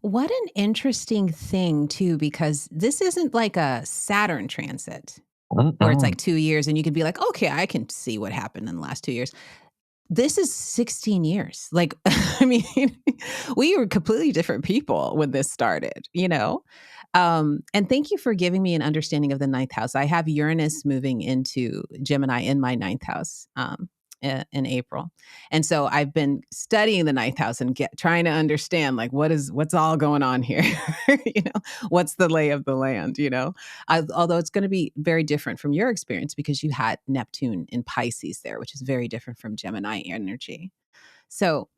what an interesting thing too, because this isn't like a Saturn transit where it's Mm-mm. like 2 years and you could be like, "Okay, I can see what happened in the last 2 years." This is 16 years. Like, I mean, we were completely different people when this started, you know? And thank you for giving me an understanding of the ninth house. I have Uranus moving into Gemini in my ninth house in April. And so I've been studying the ninth house and trying to understand like what's all going on here. What's the lay of the land, although it's going to be very different from your experience because you had Neptune in Pisces there, which is very different from Gemini energy. So,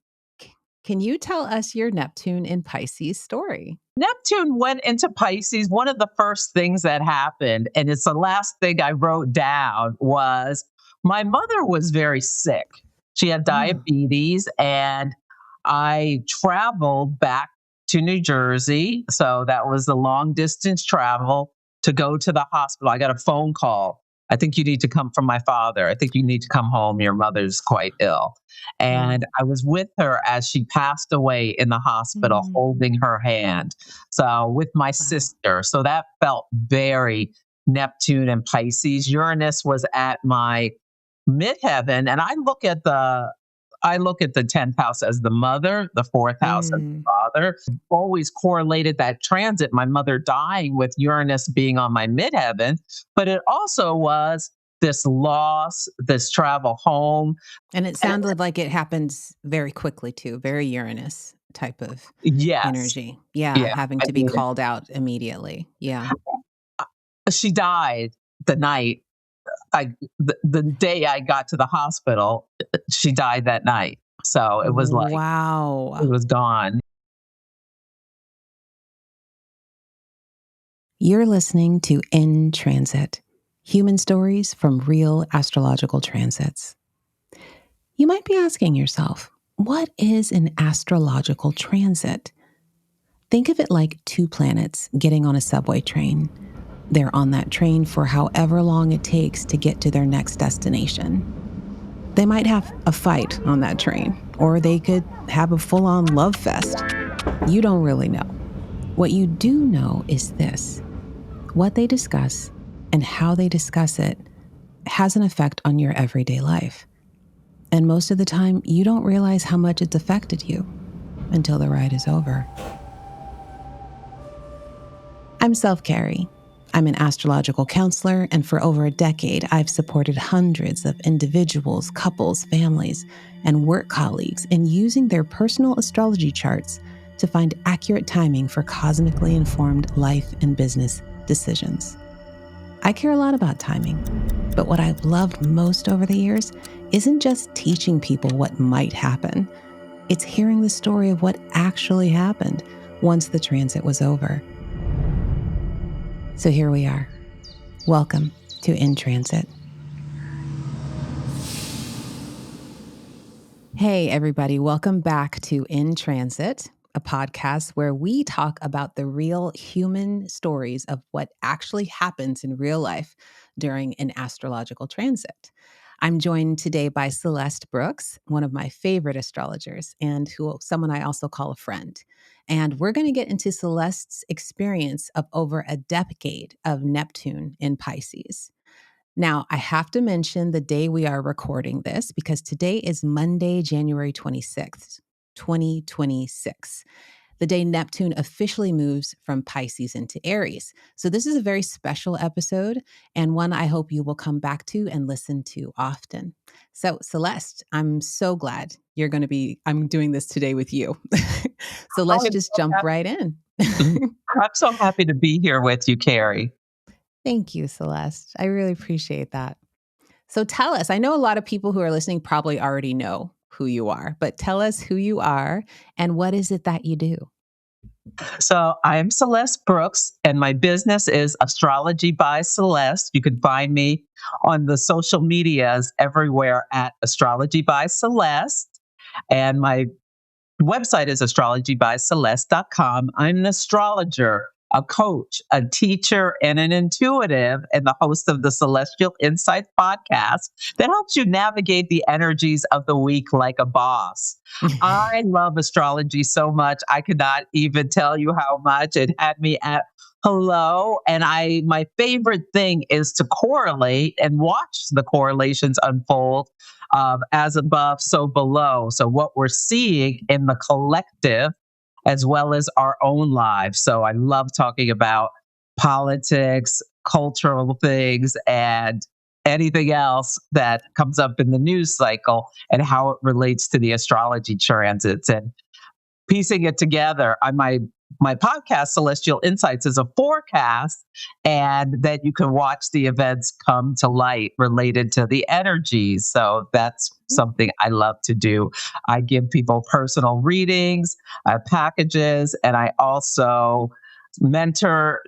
can you tell us your Neptune in Pisces story? Neptune went into Pisces. One of the first things that happened, and it's the last thing I wrote down, was my mother was very sick. She had Oh, diabetes, and I traveled back to New Jersey. So that was a long distance travel to go to the hospital. I got a phone call. I think you need to come from my father. I think you need to come home. Your mother's quite ill. And mm, I was with her as she passed away in the hospital, mm, holding her hand. So with my wow. sister. So that felt very Neptune and Pisces. Uranus was at my midheaven, and I look at the 10th house as the mother, the fourth house as the Mm, father. Always correlated that transit, my mother dying, with Uranus being on my midheaven, but it also was this loss, this travel home. and it And sounded like it happens very quickly too, very Uranus type of yes, energy. Yeah, yeah. having I to be mean, called out immediately. Yeah. she died the night the day I got to the hospital. She died that night. So it was like it Wow. was gone. You're listening to In Transit, human stories from real astrological transits. You might be asking yourself, what is an astrological transit? Think of it like two planets getting on a subway train. They're on that train for however long it takes to get to their next destination. They might have a fight on that train, or they could have a full on love fest. You don't really know. What you do know is this: what they discuss and how they discuss it has an effect on your everyday life. And most of the time, you don't realize how much it's affected you until the ride is over. I'm Karrie. I'm an astrological counselor, and for over a decade, I've supported hundreds of individuals, couples, families, and work colleagues in using their personal astrology charts to find accurate timing for cosmically informed life and business decisions. I care a lot about timing, but what I've loved most over the years isn't just teaching people what might happen. It's hearing the story of what actually happened once the transit was over. So here we are. Welcome to In Transit. Hey, everybody. Welcome back to In Transit, a podcast where we talk about the real human stories of what actually happens in real life during an astrological transit. I'm joined today by Celeste Brooks, one of my favorite astrologers, and someone I also call a friend. And we're going to get into Celeste's experience of over a decade of Neptune in Pisces. Now, I have to mention the day we are recording this because today is Monday, January 26th, 2026, the day Neptune officially moves from Pisces into Aries. So, this is a very special episode and one I hope you will come back to and listen to often. So, Celeste, I'm so glad I'm doing this today with you. So, let's I'm just so jump happy. right in. I'm so happy to be here with you, Karrie. Thank you, Celeste. I really appreciate that. So tell us, I know a lot of people who are listening probably already know who you are, but tell us who you are and what is it that you do? So I'm Celeste Brooks, and my business is Astrology by Celeste. You can find me on the social medias everywhere at Astrology by Celeste. And my website is astrologybyceleste.com. I'm an astrologer. a coach, a teacher, and an intuitive, and the host of the Celestial Insights podcast that helps you navigate the energies of the week like a boss. I love astrology so much. I could not even tell you how much it had me at hello. And my favorite thing is to correlate and watch the correlations unfold, as above, so below. So what we're seeing in the collective as well as our own lives. So I love talking about politics, cultural things, and anything else that comes up in the news cycle and how it relates to the astrology transits. And piecing it together. My podcast, Celestial Insights, is a forecast, and that you can watch the events come to light related to the energies. So that's something I love to do. I give people personal readings, packages, and I also mentor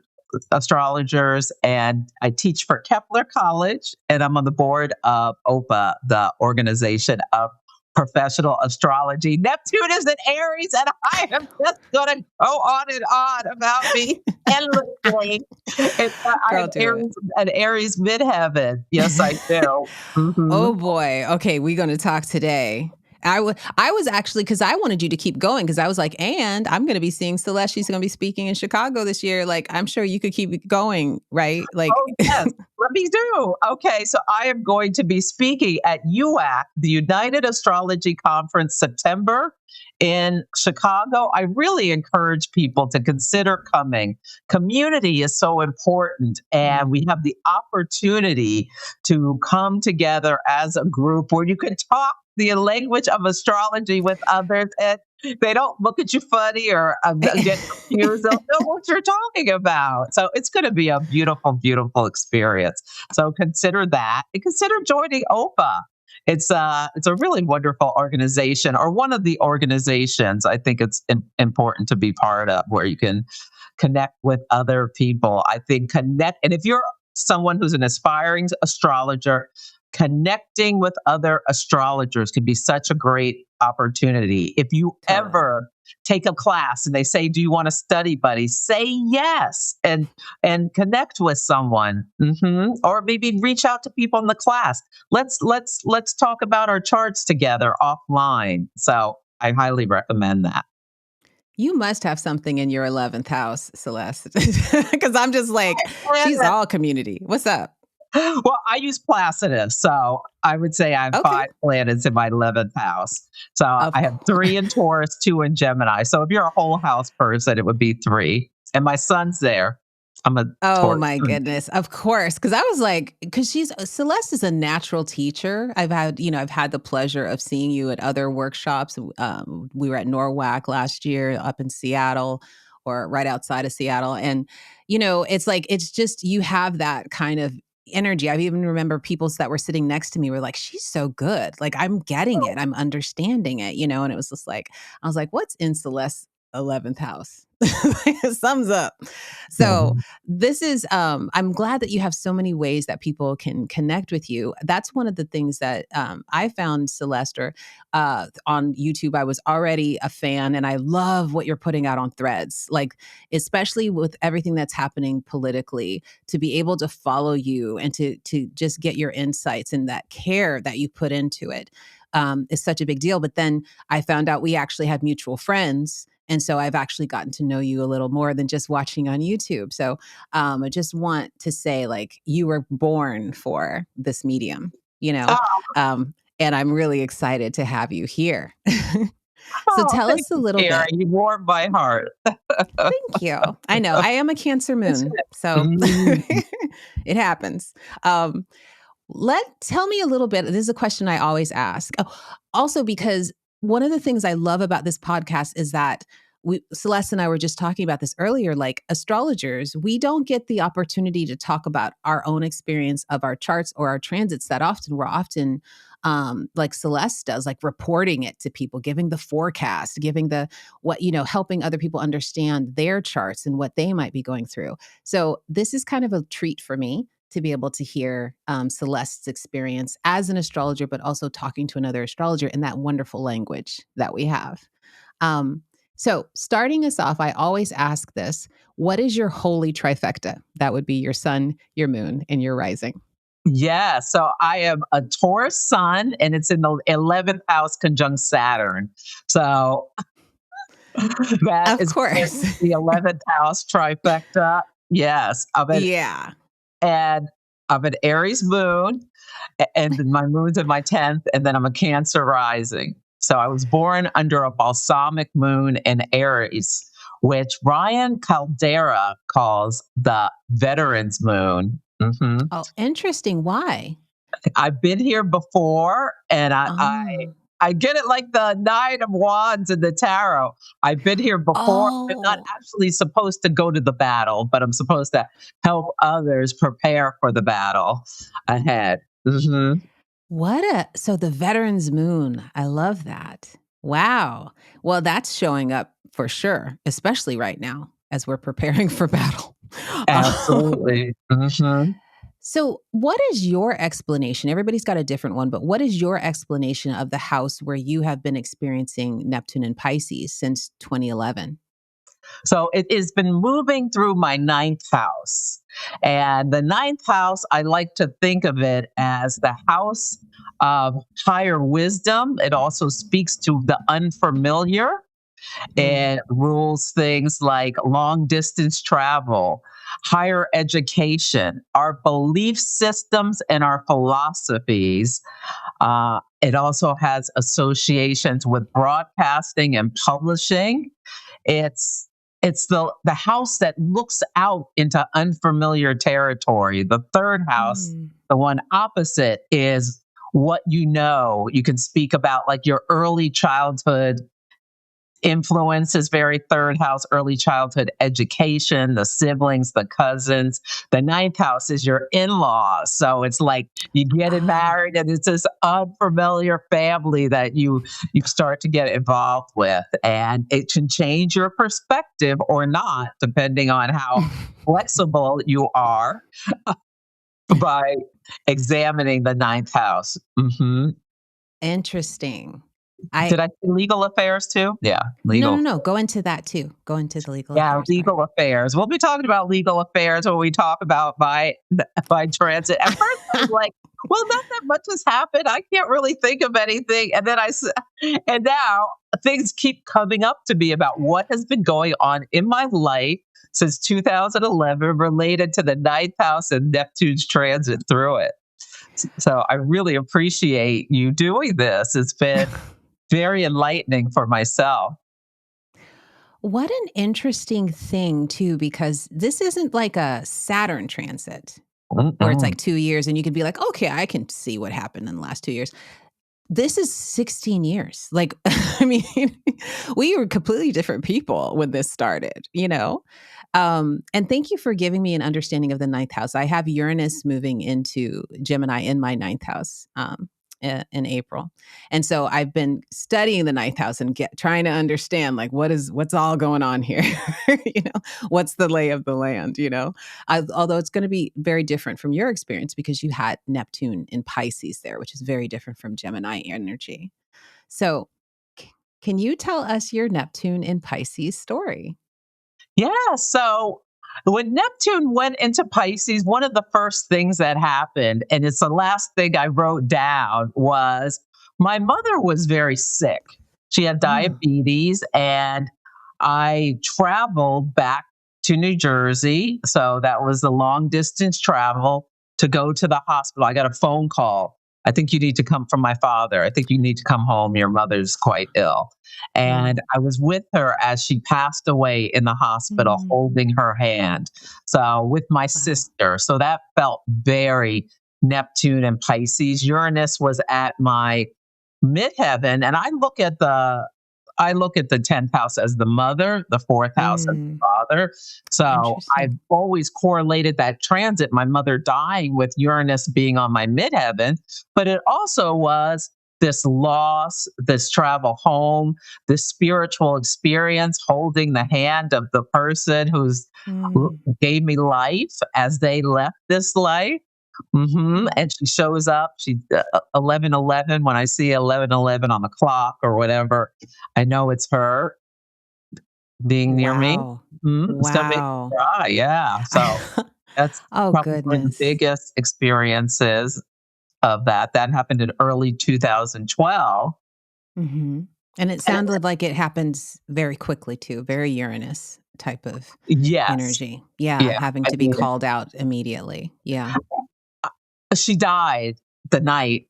astrologers, and I teach for Kepler College, and I'm on the board of OPA, the Organization of Professional Astrology. Neptune is an Aries, and I am just going to go on and on about me endlessly. I have Girl, do it. An Aries midheaven. Yes, I do. Hmm. Oh boy. Okay, we're going to talk today. I was actually, because I wanted you to keep going, because I was like, and I'm going to be seeing Celeste. She's going to be speaking in Chicago this year. Like, I'm sure you could keep it going, right? Like, Oh, yes. Let me do. Okay, so I am going to be speaking at UAC, the United Astrology Conference, September in Chicago. I really encourage people to consider coming. Community is so important, and we have the opportunity to come together as a group where you can talk the language of astrology with others, and they don't look at you funny or get confused. They'll know what you're talking about. So it's going to be a beautiful, beautiful experience. So consider that, and consider joining OPA. It's a really wonderful organization, or one of the organizations I think it's important to be part of, where you can connect with other people. I think and if you're someone who's an aspiring astrologer, connecting with other astrologers can be such a great opportunity. If you totally. ever take a class and they say, "Do you want a study buddy?" Say yes, and connect with someone. Or maybe reach out to people in the class. Let's talk about our charts together offline. So I highly recommend that. You must have something in your 11th house, Celeste, because I'm just like, she's all community. What's up? Well, I use Placidus, so I would say I have Okay. 5 planets in my 11th house. So Of I have course. 3 in Taurus, 2 in Gemini. So if you're a whole house person, it would be 3. And my son's there. I'm a Oh Taurus. my goodness. Of course. Cause I was like, cause Celeste is a natural teacher. I've had the pleasure of seeing you at other workshops. We were at Norwalk last year up in Seattle, or right outside of Seattle. And, it's like, it's just, you have that kind of energy. I even remember people that were sitting next to me were like, she's so good. Like, I'm getting it. I'm understanding it, and it was just like, I was like, what's in Celeste's 11th house? Sums up. So, Mhm. this is I'm glad that you have so many ways that people can connect with you. That's one of the things that I found, Celeste, on YouTube. I was already a fan, and I love what you're putting out on Threads, like, especially with everything that's happening politically, to be able to follow you and to just get your insights and that care that you put into it, is such a big deal. But then I found out we actually had mutual friends, and so I've actually gotten to know you a little more than just watching on YouTube. So I just want to say, like, you were born for this medium, you know? Oh, And I'm really excited to have you here. So oh, tell thank us a you, little Karrie. bit. You warmed my heart. Thank you. I know I am a Cancer That's moon, it. so Mm. it happens. Tell me a little bit. This is a question I always ask. Oh, also, because one of the things I love about this podcast is that Celeste and I were just talking about this earlier. Like, astrologers, we don't get the opportunity to talk about our own experience of our charts or our transits that often. We're often, like Celeste does, like reporting it to people, giving the forecast, giving the what, helping other people understand their charts and what they might be going through. So this is kind of a treat for me to be able to hear Celeste's experience as an astrologer, but also talking to another astrologer in that wonderful language that we have. Um, So, starting us off, I always ask this: what is your holy trifecta? That would be your sun, your moon, and your rising. Yeah, so I am a Taurus sun, and it's in the 11th house conjunct Saturn. So that Of is course. the 11th house trifecta. Yes, Yeah. and I'm an Aries moon, and my moon's in my 10th, and then I'm a Cancer rising. So I was born under a balsamic moon in Aries, which Ryan Caldera calls the veteran's moon. Oh, interesting. Why? I've been here before, and Oh. I get it like the Nine of Wands in the tarot. I've been here before. I'm not Oh. actually supposed to go to the battle, but I'm supposed to help others prepare for the battle ahead. So the veteran's moon. I love that. Wow. Well, that's showing up for sure, especially right now as we're preparing for battle. Um, Absolutely. so, what is your explanation? Everybody's got a different one, but what is your explanation of the house where you have been experiencing Neptune and Pisces since 2011? So it has been moving through my ninth house. And the ninth house, I like to think of it as the house of higher wisdom. It also speaks to the unfamiliar. Mm, It rules things like long distance travel, higher education, our belief systems, and our philosophies. It also has associations with broadcasting and publishing. It's it's the house that looks out into unfamiliar territory. The third house, mm. the one opposite, is what you know. You can speak about like your early childhood influences, very third house, early childhood education, the siblings, the cousins. The ninth house is your in-laws. So it's like you get it Ah. married and it's this unfamiliar family that you start to get involved with. And it can change your perspective or not, depending on how flexible you are by examining the ninth house. Interesting. I Did I say legal affairs too? Yeah, No, no, legal. no. Go into that too. Go into the legal Yeah, affairs part. legal affairs. We'll be talking about legal affairs when we talk about my transit. At first, I was like, "Well, not that much has happened. I can't really think of anything." And now things keep coming up to me about what has been going on in my life since 2011 related to the ninth house and Neptune's transit through it. So I really appreciate you doing this. It's been very enlightening for myself. What an interesting thing too, because this isn't like a Saturn transit where it's like Mm-mm. 2 years and you can be like, "Okay, I can see what happened in the last 2 years." This is 16 years. Like, I mean, we were completely different people when this started, you know? And thank you for giving me an understanding of the ninth house. I have Uranus moving into Gemini in my ninth house in April. And so I've been studying the ninth house and trying to understand like what's all going on here. You know, what's the lay of the land, you know? Although it's going to be very different from your experience because you had Neptune in Pisces there, which is very different from Gemini energy. So, can you tell us your Neptune in Pisces story? Yeah. So when Neptune went into Pisces, one of the first things that happened, and it's the last thing I wrote down, was my mother was very sick. She had Oh. diabetes, and I traveled back to New Jersey. So that was a long distance travel to go to the hospital. I got a phone call. I think you need to come from my father. I think you need to come home. Your mother's quite ill. And Mm. I was with her as she passed away in the hospital, Mm. holding her hand. So, with my Wow. sister. So, that felt very Neptune and Pisces. Uranus was at my midheaven. And I look at the 10th house as the mother, the fourth house as the Mm. father. So I've Interesting. always correlated that transit, my mother dying, with Uranus being on my midheaven. But it also was this loss, this travel home, this spiritual experience, holding the hand of the person who Mm. gave me life as they left this life. Mm. And she shows up. 11:11. When I see 11:11 on the clock or whatever, I know it's her. being near me. Wow. It's gonna make me Wow. cry, yeah, so that's Oh, probably one of the goodness. biggest experiences of that. That happened in early 2012. Mhm. And it And sounded like it happens very quickly too, very Uranus type of yes, energy. Yeah, yeah, having I to be mean, called out immediately. Yeah. she died the night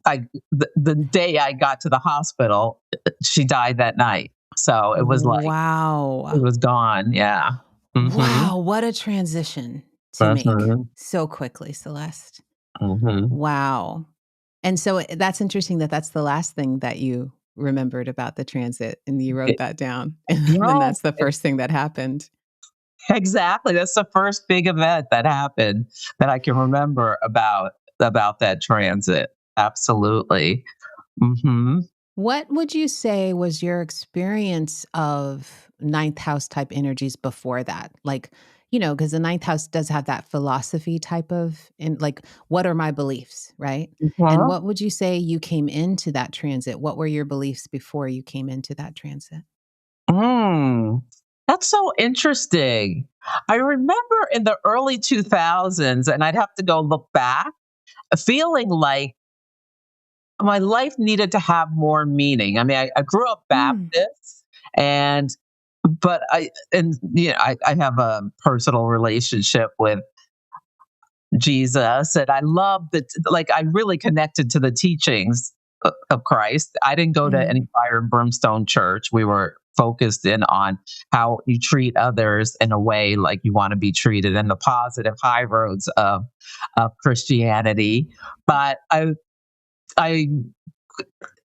the day I got to the hospital, she died that night. So it was like it Wow. was gone, yeah. Mhm. Wow, what a transition to make Mhm. so quickly, Celeste. Mhm. Wow. And so that's interesting that that's the last thing that you remembered about the transit and you wrote It that down. you And know, that's the it first thing that happened. exactly, that's the first big event that happened that I can remember about that transit. Absolutely. Mhm. What would you say was your experience of ninth house type energies before that? Like, because the ninth house does have that philosophy type of, and like, what are my beliefs, right? And Mhm. what would you say you came into that transit? What were your beliefs before you came into that transit? Mm. That's so interesting. I remember in the early 2000s, and I'd have to go look back, feeling like my life needed to have more meaning. I mean, I grew up Mm, Baptist, and but I have a personal relationship with Jesus, and I love that. Like, I really connected to the teachings of Christ. I didn't go to any mm, fire and brimstone church. We were focused in on how you treat others in a way like you want to be treated, and the positive high roads of Christianity. But I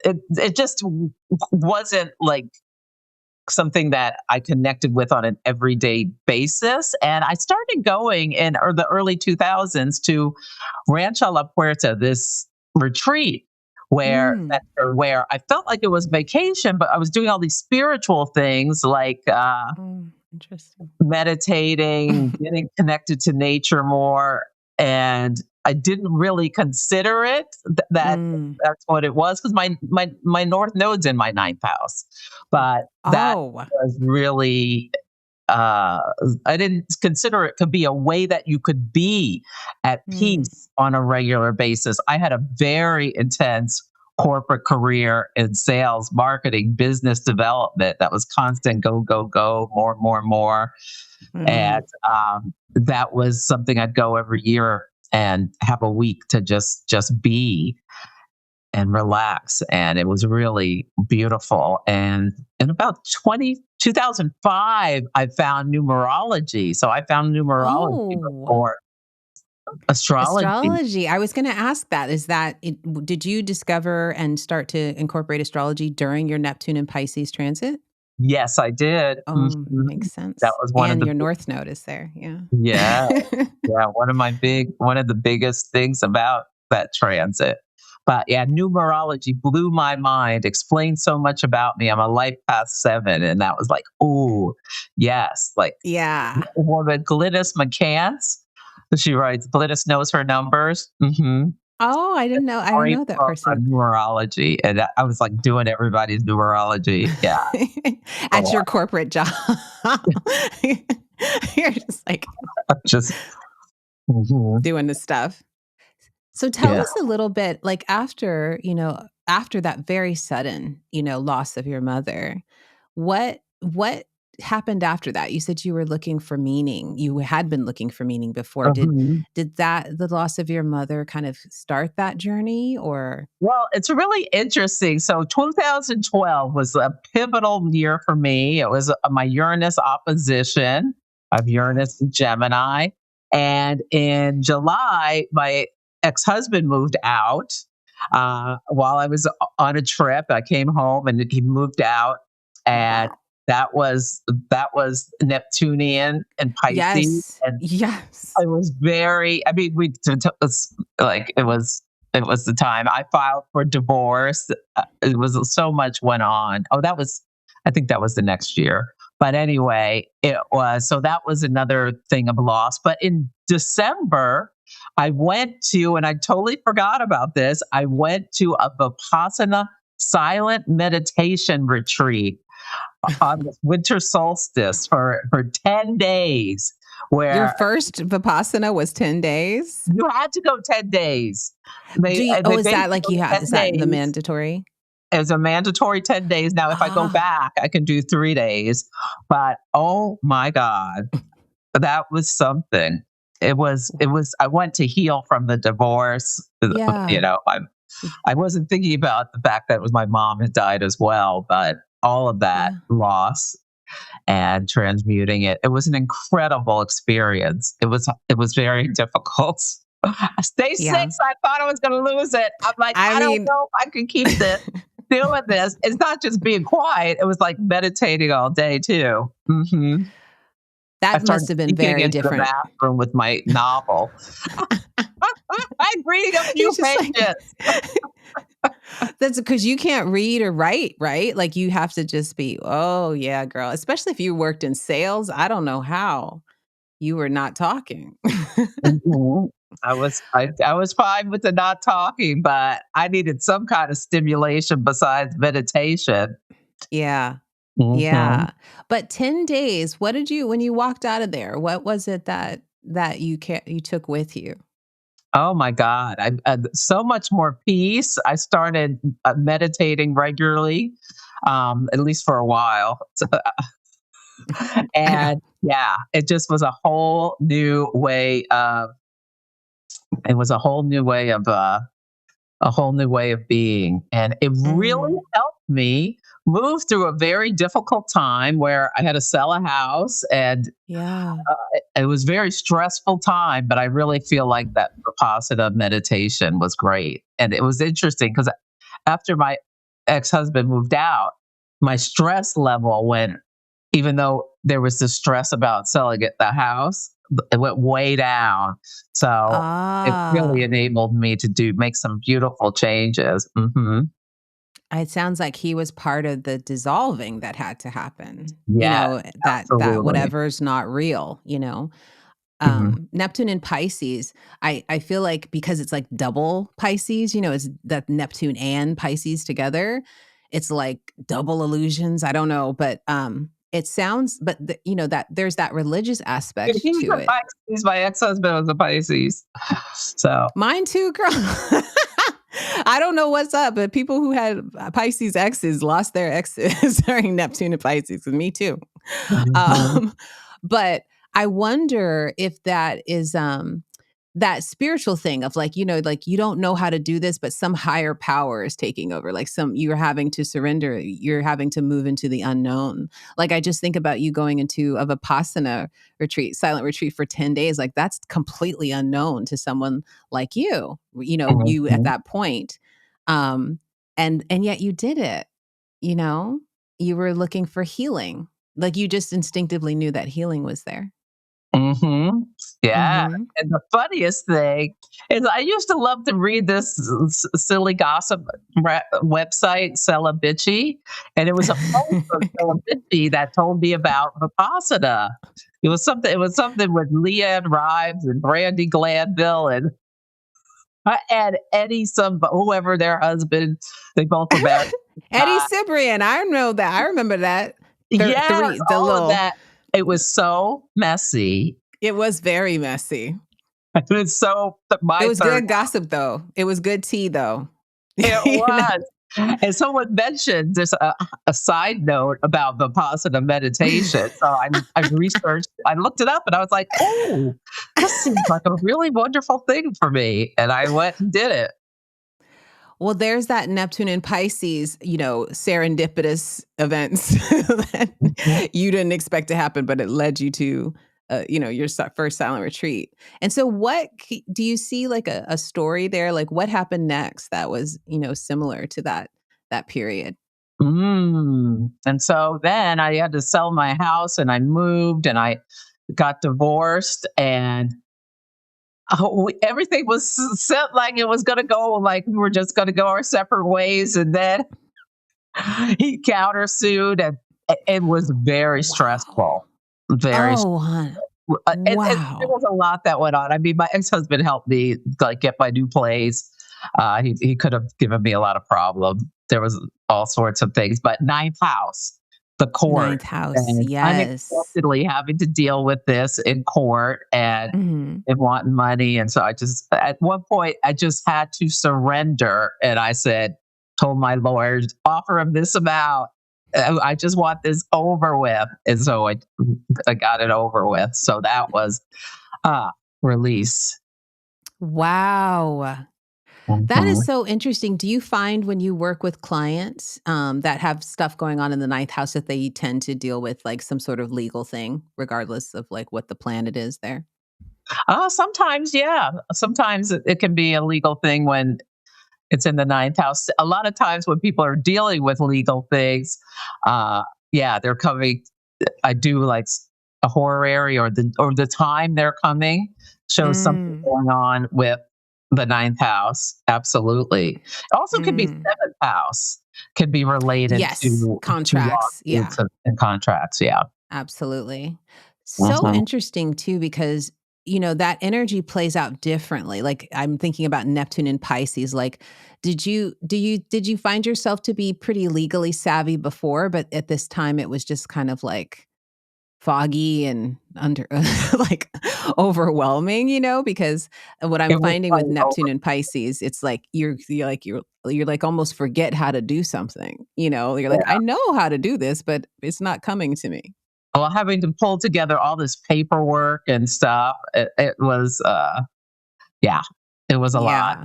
it just wasn't like something that I connected with on an everyday basis. And I started going in the early 2000s to Rancho La Puerta, this retreat mm, where I felt like it was vacation, but I was doing all these spiritual things like interesting. meditating, getting connected to nature more, and I didn't really consider it Mm. that's what it was because my north node's in my ninth house, but that Oh. was really uh, I didn't consider it could be a way that you could be at Mm. peace on a regular basis. I had a very intense corporate career in sales, marketing, business development that was constant go, go, go, more, more, more. And Mm. that was something I'd go every year and have a week to just be and relax, and it was really beautiful. And in about 2005, I found numerology. So I found numerology Oh. before astrology. Astrology. I was gonna ask that. Is that it did you discover and start to incorporate astrology during your Neptune and Pisces transit? Yes, I did. Makes That sense. was one of And the your North Node is there, yeah. yeah. Yeah, one of the biggest things about that transit. But yeah, numerology blew my mind, explained so much about me. I'm a life path 7, and that was like, "Ooh, yes." Like, Yeah. woman Glynis McCants, she writes, Glynis knows her numbers. Mhm. I didn't Great know that book person. on numerology, and I was, like, doing everybody's numerology. Yeah, for a At your while. corporate job. You're just, like, Just mhm. doing the stuff. So tell Yeah. us a little bit, like, after that very sudden, loss of your mother, what happened after that? You said you were looking for meaning. You had been looking for meaning before. Mhm. Did the loss of your mother kind of start that journey or Well, it's really interesting. So 2012 was a pivotal year for me. It was my Uranus opposition of Wow. Uranus and Gemini. And in July, my ex husband moved out while I was on a trip. I came home and he moved out. And Wow. that was Neptunian and Pisces. Yes. And Yes. I was very, I mean, like, it was the time I filed for divorce. It was so much went on. Oh, I think that was the next year. But anyway, so that was another thing of loss. But in December, I went to, and I totally forgot about this, I went to a Vipassana silent meditation retreat on the winter solstice for 10 days, Your where first Vipassana was 10 days? you had to go 10 days. Oh, They is made that you like go you have, 10 is that the days mandatory? as a mandatory 10 days. Now, if I go Ah, back, I can do 3 days, but oh my God, that was something. It was I went to heal from the divorce. You yeah. know, I wasn't thinking about the fact that it was my mom had died as well, but all of that Yeah. loss and transmuting it. It was an incredible experience. It was very difficult. Day Yeah. 6, I thought I was going to lose it. I'm like, I I don't mean, know if I can keep this doing this. It's not just being quiet. It was like meditating all day too. I that started must have been sneaking very into the different. bathroom with my novel. I'm reading a You're few just like, pages. that's because you can't read or write, right? Like you have to just be, oh, yeah, girl. Especially if you worked in sales. I don't know how you were not talking. Mhm. I was fine with the not talking, but I needed some kind of stimulation besides meditation. Yeah. Mhm. Yeah. But 10 days, what did you when you walked out of there, what was it that you took with you? Oh my God, I so much more peace. I started meditating regularly, at least for a while, I know. and yeah, it just was a whole new way of. It was a whole new way of being. And it really Mm, helped me move through a very difficult time where I had to sell a house and yeah. it was a very stressful time, but I really feel like that Vipassana meditation was great. And it was interesting because after my ex-husband moved out, my stress level went, even though there was this stress about selling it, the house, it went way down. So it really Ah, enabled me to make some beautiful changes. it sounds like he was part of the dissolving that had to happen, Yes, that absolutely. whatever's not real, Mhm. Neptune in Pisces, I feel like because it's like double Pisces, it's that Neptune and Pisces together, it's like double illusions. I don't know, but it sounds, but that there's that religious aspect He's to a it. Pisces. My ex-husband was a Pisces. So, Mine too, girl. I don't know what's up, but people who had Pisces exes lost their exes during Neptune and Pisces, and me too. mhm. Um, but I wonder if that is that spiritual thing of like, like you don't know how to do this, but some higher power is taking over. Like you're having to surrender, you're having to move into the unknown. Like I just think about you going into a Vipassana retreat, silent retreat for 10 days. Like that's completely unknown to someone like you at Mhm. that point. Um, and yet you did it, you know? You were looking for healing. Like, you just instinctively knew that healing was there. Mhm. Yeah, Mhm. and the funniest thing is I used to love to read this silly gossip website, Celebici, and it was a post from Celebici that told me about Vipassana. It was something with Leanne Rives and Brandy Glanville and Eddie some whoever their husband, they both were married. Eddie Cibrian, I know that. I remember that. Yes, 3 the all of little that. It was so messy. it was very messy. It was so It my was third. good gossip, though. It was good tea, though. It You know? was. And someone mentioned just a side note about Vipassana meditation. So I researched, I looked it up and I was like, oh, this seems like a really wonderful thing for me. And I went and did it. Well, there's that Neptune and Pisces, serendipitous events that Mhm. you didn't expect to happen, but it led you to, your first silent retreat. And so, do you see like a story there? Like, what happened next that was, similar to that period? And so then I had to sell my house and I moved and I got divorced and everything was set like it was going to go, like we were just going to go our separate ways. And then he countersued and it was very Wow. stressful. Very, Oh, hon. and there Wow. was a lot that went on. I mean, my ex-husband helped me like get my new place. He could have given me a lot of problem. There was all sorts of things, but ninth house, the court. Ninth house. And Yes. unexpectedly having to deal with this in court Mhm. and wanting money. And so I just, at one point, I just had to surrender. And I said, told my lawyers, offer him this amount. I just want this over with. And so I got it over with. So that was release. Wow. That is Mhm. so interesting. Do you find when you work with clients that have stuff going on in the ninth house that they tend to deal with like some sort of legal thing, regardless of like what the planet is there? Sometimes, yeah. Sometimes it can be a legal thing when it's in the ninth house. A lot of times when people are dealing with legal things, uh, yeah, they're coming. I do like a horary or the time they're coming shows something Mm, going on with the ninth house. Absolutely. It also could be mm. seventh house, could be related Yes, to contracts. Yeah. lawsuits and contracts. Yeah. Absolutely. So Mhm. interesting too, because that energy plays out differently. Like I'm thinking about Neptune and Pisces. Like, did you find yourself to be pretty legally savvy before, but at this time it was just kind of like foggy and under like overwhelming, because what I'm It was finding with quite Neptune and Pisces, it's like you're like almost forget how to do something. You're like, I yeah. know how to do this, but it's not coming to me. Well, having to pull together all this paperwork and stuff, it was, yeah, it was a lot. Yeah.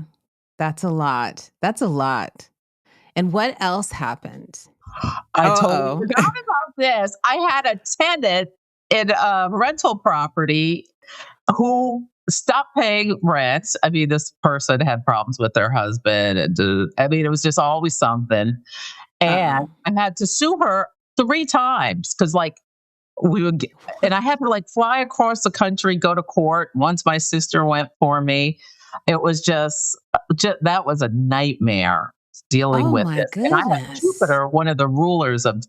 That's a lot. That's a lot. And what else happened? I totally Uh-oh. forgot about this. I had a tenant in a rental property who stopped paying rent. I mean, this person had problems with their husband, and I mean, it was just always something. And Uh-oh. I had to sue her 3 times because, like, we would get, and I had to like fly across the country, go to court. Once my sister went for me, it was just that was a nightmare dealing Oh with my this. And I had goodness. Jupiter, one of the rulers of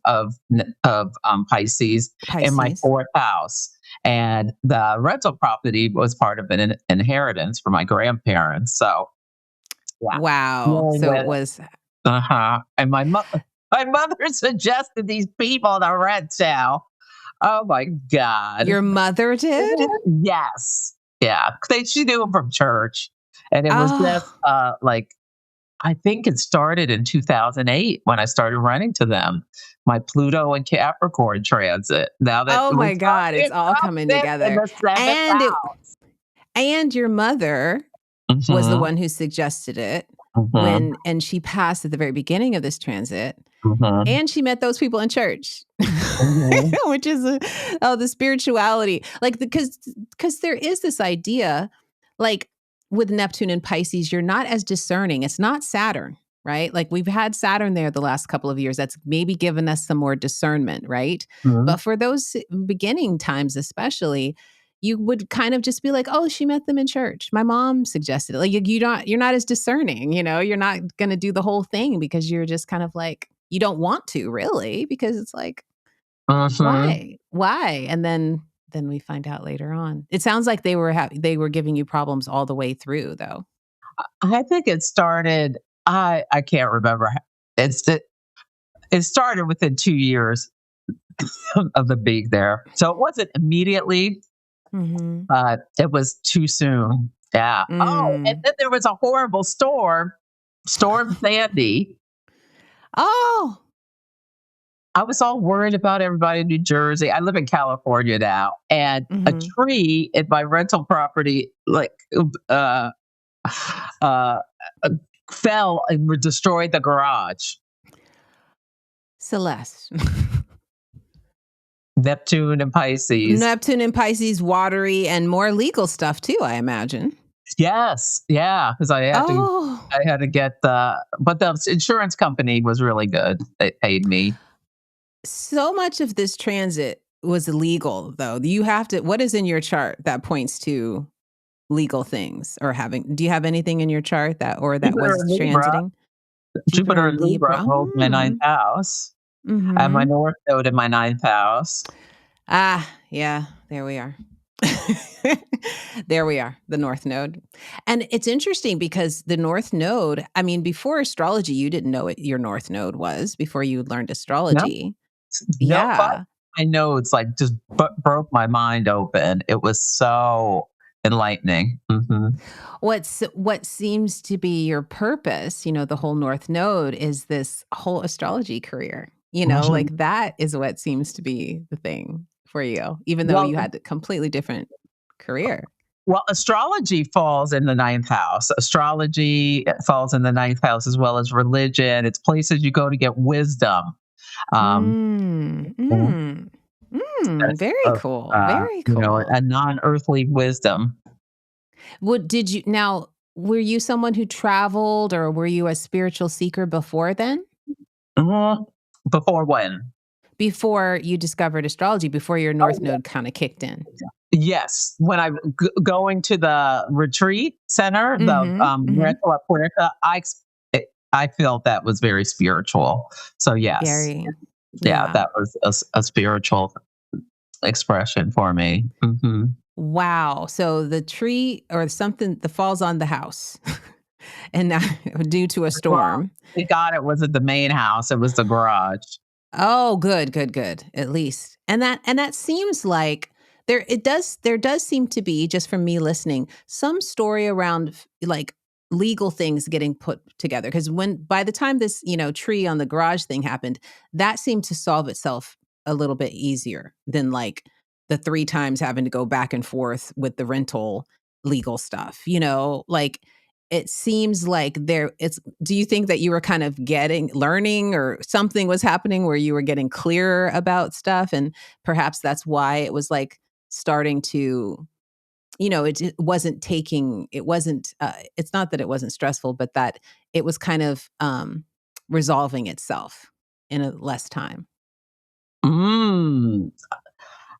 Pisces, in my Pisces. fourth house, and the rental property was part of an inheritance for my grandparents. So yeah, Wow. dealing So it with was and my mother suggested these people to rent to. Oh my god. your mother did? Yes. Yeah. She knew him from church. And it was just, Oh. like, I think it started in 2008 when I started running to them. My Pluto and Capricorn transit. Now that Oh we my God. It's it all comes coming in together. the seventh And it house. and your mother was the Mhm. one who suggested it Mhm. and she passed at the very beginning of this transit. Mhm. And she met those people in church, Mhm. which is the spirituality. Like, because there is this idea, like with Neptune and Pisces, you're not as discerning. It's not Saturn, right? Like we've had Saturn there the last couple of years. That's maybe given us some more discernment, right? But Mhm. for those beginning times, especially, you would kind of just be like, "Oh, she met them in church. My mom suggested it." Like you're not as discerning, You're not going to do the whole thing because you're just kind of like you don't want to really because it's like, Mhm. why? And then we find out later on. It sounds like they were giving you problems all the way through, though. I think it started. I can't remember. It's it started within 2 years of the being there, so it wasn't immediately, Mhm. but it was too soon. Yeah. Oh, and Mm. then there was a horrible storm, Storm Sandy. Oh. I was all worried about everybody in New Jersey. I live in California now, and a Mhm. tree in my rental property, like, uh, uh, uh, fell and destroyed the garage. Celeste. Neptune and Pisces. Neptune and Pisces, watery and more legal stuff too, I imagine. Yes, yeah, because Oh. I had to get but the insurance company was really good. They paid me. So much of this transit was illegal, though. You have to what is in your chart that points to legal things or having do you have anything in your chart that Jupiter was and Libra, transiting? Jupiter Jupiter and and Libra Libra. holds my ninth Mm. house, and my Mhm. North Node in my ninth house. Ah, yeah, there we are. There we are, the North Node. And it's interesting because the North Node, I mean, before astrology, you didn't know what your North Node was before you learned No, astrology. No, but Yeah. I know it's like just broke my mind open. It was so enlightening. What seems to be your purpose, the whole North Node is this whole astrology career. Mhm. Like that is what seems to be the thing for you, even though Well, you had a completely different career. well, astrology falls in the ninth house. Astrology falls in the ninth house as well as religion. It's places you go to get wisdom. Um, Mm, mhm. mm, very Of, cool. Very a cool. non-earthly wisdom. What did you now, were you someone who traveled or were you a spiritual seeker before then? Mhm. Before when? Before you discovered astrology, before your North Oh, Node kinda kicked in? yes, when I going to the retreat center, the Mhm, mhm. Rancho La Puerta, I felt that was very spiritual. So yes, Very. yeah, Yeah. that was a spiritual expression for me. Wow. So the tree or something that falls on the house and now due to a Well, storm. thank God it wasn't the main house; it was the garage. Oh, good, good, good, at least. And that seems like there does seem to be, just from me listening, some story around like legal things getting put together. Because when by the time this, tree on the garage thing happened, that seemed to solve itself a little bit easier than like the three times having to go back and forth with the rental legal stuff, like it seems like do you think that you were kind of learning or something was happening where you were getting clearer about stuff and perhaps that's why it was like starting to, it wasn't it's not that it wasn't stressful, but that it was kind of resolving itself in a less time. Mm,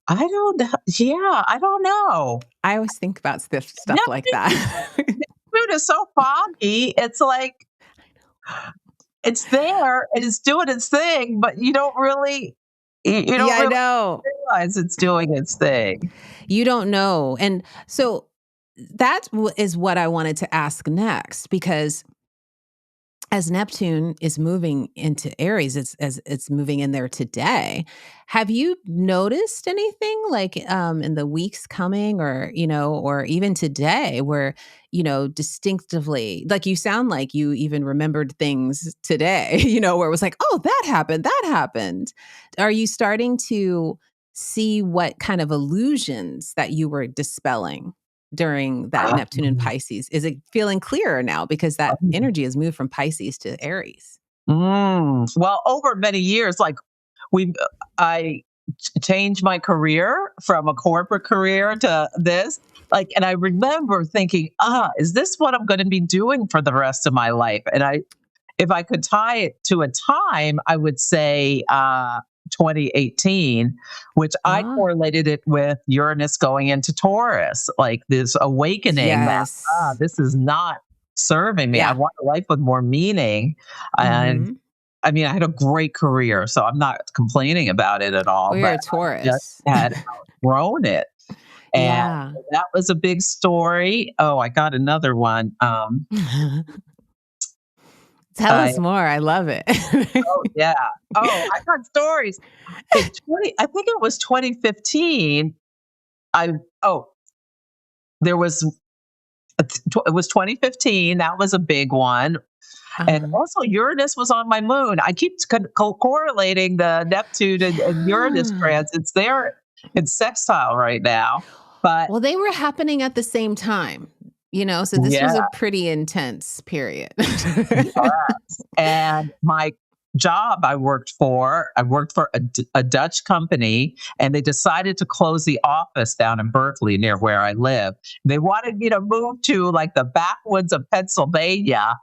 I don't know. Yeah, I don't know. I always think about stuff like Neptune that. Neptune is so foggy. It's like it's there and it's doing its thing, but you don't Yeah, I really know. realize it's doing its thing. You don't know. And so is what I wanted to ask next because as Neptune is moving into Aries, as it's moving in there today. Have you noticed anything like in the weeks coming, or or even today, where distinctively, like you sound like you even remembered things today, where it was like, oh, that happened. Are you starting to see what kind of illusions that you were dispelling during that Neptune and Pisces? Is it feeling clearer now because that energy has moved from Pisces to Aries? Well, over many years, like we, I changed my career from a corporate career to this. Like, and I remember thinking, is this what I'm going to be doing for the rest of my life? If I could tie it to a time, I would say 2018, which I Ah, correlated it with Uranus going into Taurus, like this awakening that yes. this is not serving me. I Yeah. want a life with more meaning. And Mhm. I mean, I had a great career, so I'm not complaining about it at all, Well, you're but a I just Taurus. had outgrown it. And Yeah. that was a big story. Oh, I got another one. Tell I us more, I love it. Oh, yeah. Oh, I got stories. I think it was 2015. I oh, there was it was 2015. That was a big one. And Uh-huh. also Uranus was on my moon. I keep correlating the Neptune and Uranus Ah. transits. They're in sextile right now. But Well, they were happening at the same time, so this yeah, was a pretty intense period. yes. And my job I worked for a Dutch company, and they decided to close the office down in Berkeley near where I live. They wanted me to move to like the backwoods of Pennsylvania.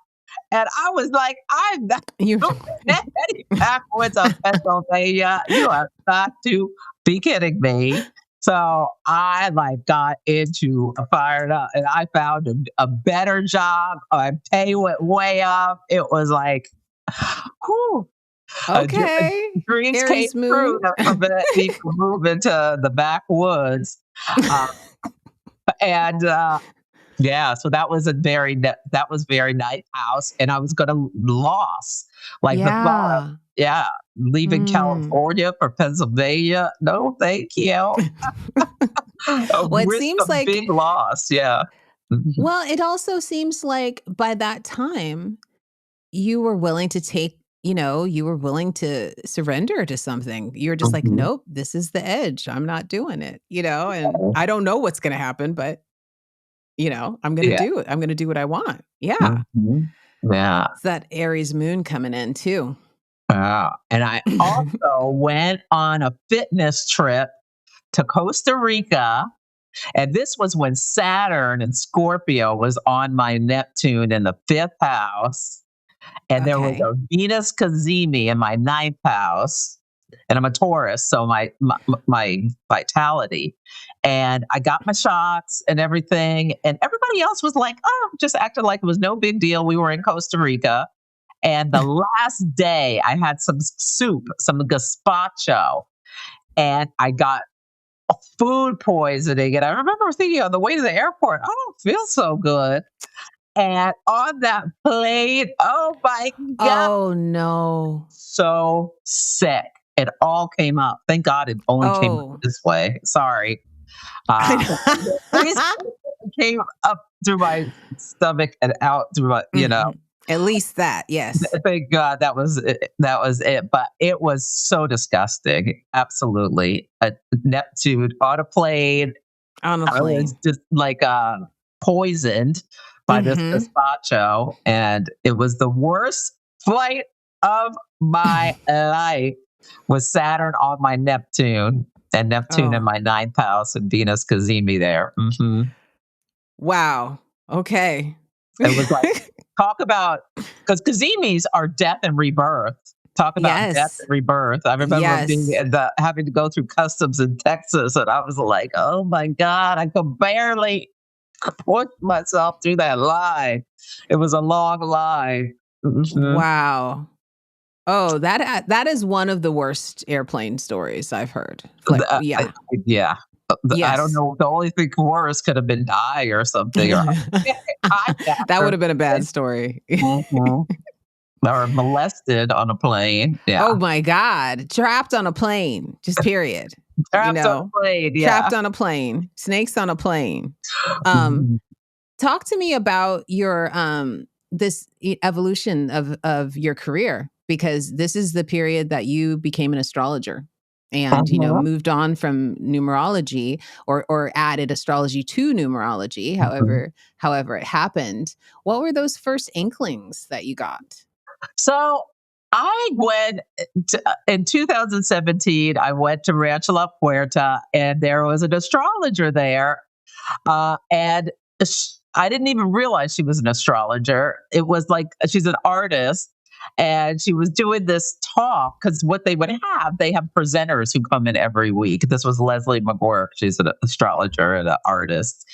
And I was like, I'm not You moving any backwoods of Pennsylvania. You have got to be kidding me. So I like got into fired up and I found a better job. My pay went way up. It was like, whew, Okay. dreams came Aries moon. true for me to move into the backwoods. Uh, and yeah, so that was very nice house, and I was gonna loss, like, the thought of Yeah. yeah. leaving Mm. California for Pennsylvania. No, thank you. A Well, it risk seems of like big loss. Yeah. Mhm. well, it also seems like by that time, you were willing to take you were willing to surrender to something. You're just like, Mhm. "Nope, this is the edge. I'm not doing it," and I don't know what's gonna happen, but, I'm gonna Yeah. do it. I'm gonna do what I want. Yeah. Mhm. Yeah. It's that Aries moon coming in too. And I also went on a fitness trip to Costa Rica. And this was when Saturn and Scorpio was on my Neptune in the fifth house. And there was Okay. a Venus Cazimi in my ninth house. And I'm a Taurus, so my vitality. And I got my shots and everything. And everybody else was like, oh, just acted like it was no big deal. We were in Costa Rica. And the last day, I had some soup, some gazpacho, and I got food poisoning. And I remember thinking on the way to the airport, I don't feel so good. And on that plane, oh my God, Oh, no. so sick. It all came up. Thank God it only came up Oh. this way. Sorry. I The reason it came up through my stomach and out through Mhm. At least that, yes. thank God that was it, but it was so disgusting. Absolutely. A Neptune on a plane. On a I was plane. just like poisoned by this Mhm. gazpacho, and it was the worst flight of my life with Saturn on my Neptune and Neptune in Oh. my ninth house and Venus Cazimi there. Wow. Okay. It was like, talk about, because Kazimis are death and rebirth. Talk about death Yes. and rebirth. I remember being Yes. having to go through customs in Texas, and I was like, "Oh my God, I could barely push myself through that line." It was a long line. Mhm. Wow. Oh, that is one of the worst airplane stories I've heard. Like, I yeah. yeah. I don't Yes. know. The only thing worse could have been die or something, or That hijacked would or have been a bad something. story. Mhm. Or molested on a plane. Yeah. Oh my god. Trapped on a plane, just period. You Trapped on know? a plane, yeah. Trapped on a plane, snakes on a plane. Um, Mhm. Talk to me about your, this evolution of your career, because this is the period that you became an astrologer and, Uh-huh. moved on from numerology or added astrology to numerology, Mhm. however it happened. What were those first inklings that you got? So I went in 2017. I went to Rancho La Puerta, and there was an astrologer there, and I didn't even realize she was an astrologer. It was like she's an artist. And she was doing this talk because what they have presenters who come in every week. This was Leslie McGuirk. She's an astrologer and an artist.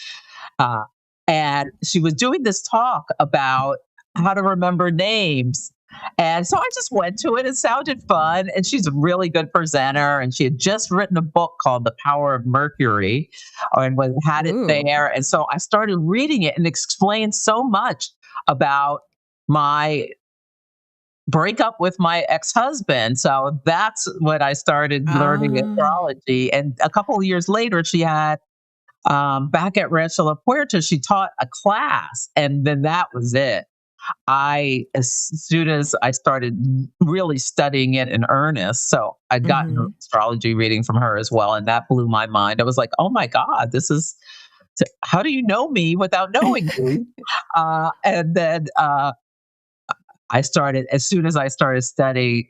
Uh, and she was doing this talk about how to remember names. And so I just went to it. It sounded fun. And she's a really good presenter. And she had just written a book called The Power of Mercury and had it Ooh. there. And so I started reading it, and it explained so much about my breakup with my ex-husband. So that's when I started learning Ah. astrology. And a couple of years later, she had back at Rancho La Puerta, she taught a class, and then that was it. As soon as I started really studying it in earnest, so I'd gotten an Mhm. astrology reading from her as well, and that blew my mind. I was like, "Oh my God, this is how do you know me without knowing me?" And then I started as soon as I started studying.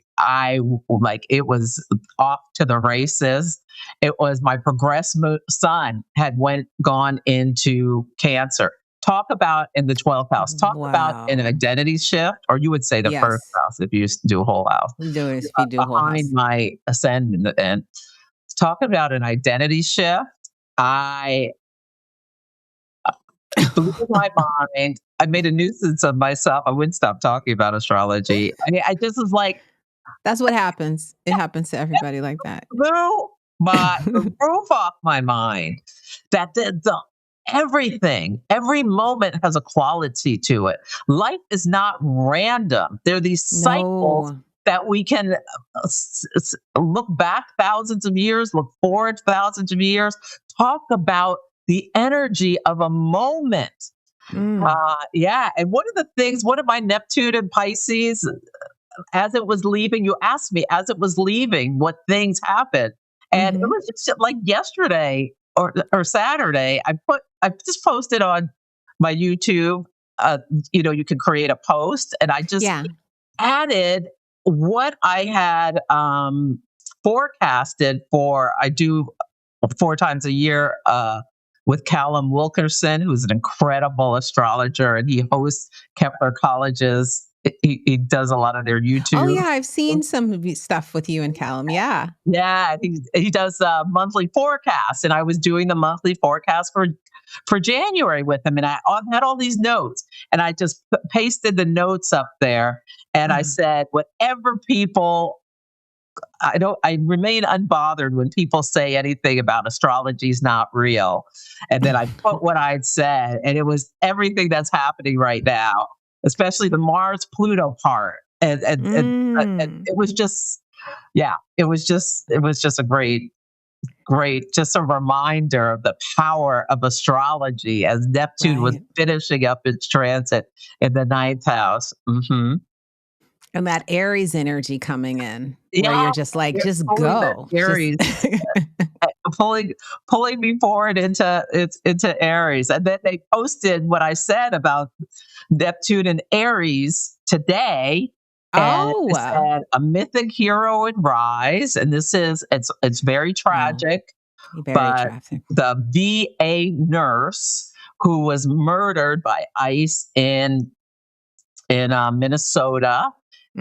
Like it was off to the races. It was my progressed son had went gone into cancer. Talk about in the 12th house. Talk about an Wow. identity shift, or you would say the first Yes. house if you do a whole house We do it if you do a whole behind house. my ascendant. And talk about an identity shift. I It blew my mind. I made a nuisance of myself. I wouldn't stop talking about astrology. I just was like, That's what happens. It happens to everybody like that. blew the roof off my mind. That every moment has a quality to it. Life is not random. There are these cycles No. that we can look back thousands of years, look forward thousands of years, talk about the energy of a moment. Mm. Yeah. And one of my Neptune and Pisces, as it was leaving, you asked me as it was leaving what things happened. And it Mhm. was just like yesterday or Saturday, I just posted on my YouTube. Uh, you can create a post, and I just Yeah. added what I had forecasted for. I do 4 times a year with Callum Wilkerson, who's an incredible astrologer, and he hosts Kepler College's. He does a lot of their Oh, YouTube. yeah, I've seen some of stuff with you and Callum, yeah. Yeah, he does monthly forecasts, and I was doing the monthly forecast for January with him, and had all these notes, and I just pasted the notes up there, and I Mhm. said, whatever people I remain unbothered when people say anything about astrology is not real. And then I put what I'd said, and it was everything that's happening right now, especially the Mars Pluto part. And Mm, it was just, yeah, it was just a great, just a reminder of the power of astrology as Neptune was right. finishing up its transit in the ninth house. Hmm. And that Aries energy coming in where Yeah, you're just like, yeah, just totally that go. Just Aries. Pulling pulling me forward into Aries. And then they posted what I said about Neptune and Aries today. And Oh, it said a mythic hero would rise. And it's very oh, tragic, very but traffic. the VA nurse who was murdered by ICE in Minnesota,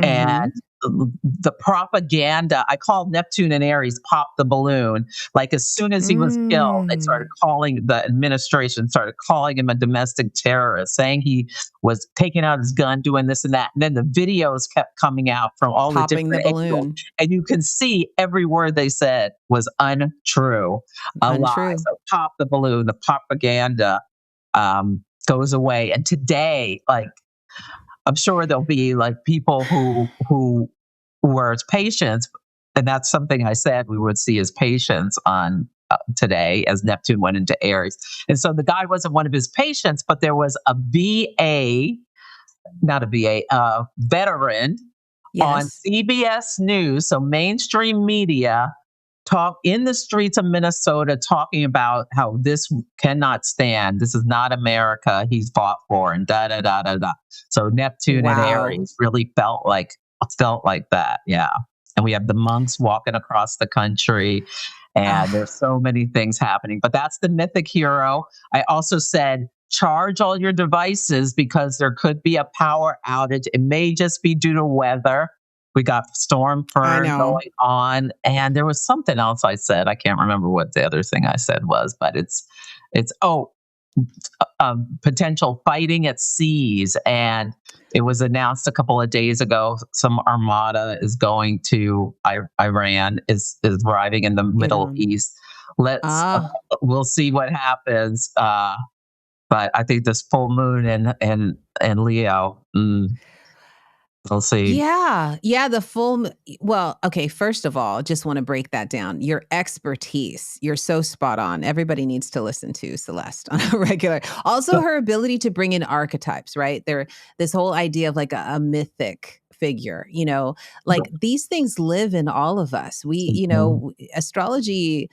and Mhm. the propaganda. I call Neptune and Aries pop the balloon. Like as soon as he was killed, they started Mm. calling the administration started calling him a domestic terrorist, saying he was taking out his gun, doing this and that. And then the videos kept coming out from all the Popping the different angles, balloon. and you can see every word they said was untrue, a lie. Untrue. So pop the balloon. The propaganda goes away. And today, like I'm sure there'll be like people who were as patients, and that's something I said we would see as patients on today as Neptune went into Aries. And so the guy wasn't one of his patients, but there was a VA, not a VA, veteran on Yes. CBS News, so mainstream media, talk in the streets of Minnesota talking about how this cannot stand. This is not America he's fought for, and da da da da da. So Neptune and Wow. Aries really felt like that. Yeah. And we have the monks walking across the country, and there's Ah, so many things happening. But that's the mythic hero. I also said charge all your devices because there could be a power outage. It may just be due to weather. We got storm I fern know. going on, and there was something else I said. I can't remember what the other thing I said was, but it's potential fighting at seas, and it was announced a couple of days ago. Some armada is going to Iran, is arriving in the Middle Iran. East. Let's Ah. we'll see what happens. But I think this full moon and Leo, we'll see. Yeah. Yeah, the full well, okay, first of all, just wanna break that down. Your expertise, you're so spot on. Everybody needs to listen to Celeste on a regular also her ability to bring in archetypes, right? There this whole idea of like a mythic figure, like these things live in all of us. Mhm. Astrology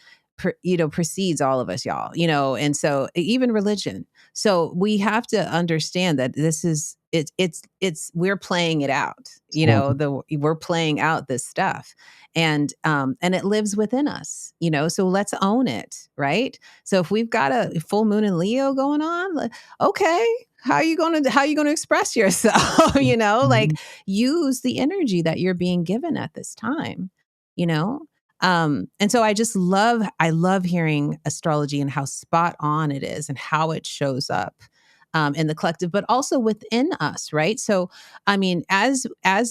precedes all of us, y'all, and so even religion. So we have to understand that this is it's we're playing it out, we're playing out this stuff, and it lives within us, so let's own it, right? So if we've got a full moon in Leo going on, okay, how you gonna express yourself? Like Mhm. use the energy that you're being given at this time, you know and so I love hearing astrology and how spot on it is and how it shows up in the collective, but also within us, right? So, I mean, as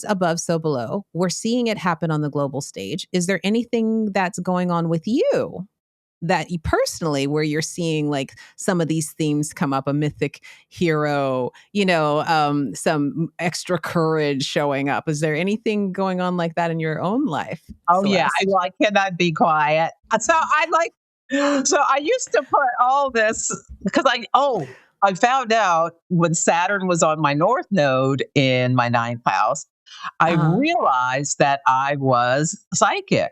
above, so below. We're seeing it happen on the global stage. Is there anything that's going on with you? that you personally, where you're seeing like some of these themes come up, a mythic hero, some extra courage showing up. Is there anything going on like that in your own life, Oh yeah, Celeste? I cannot be quiet. So I used to put all this because I found out when Saturn was on my north node in my ninth house, I Uh-huh. realized that I was psychic.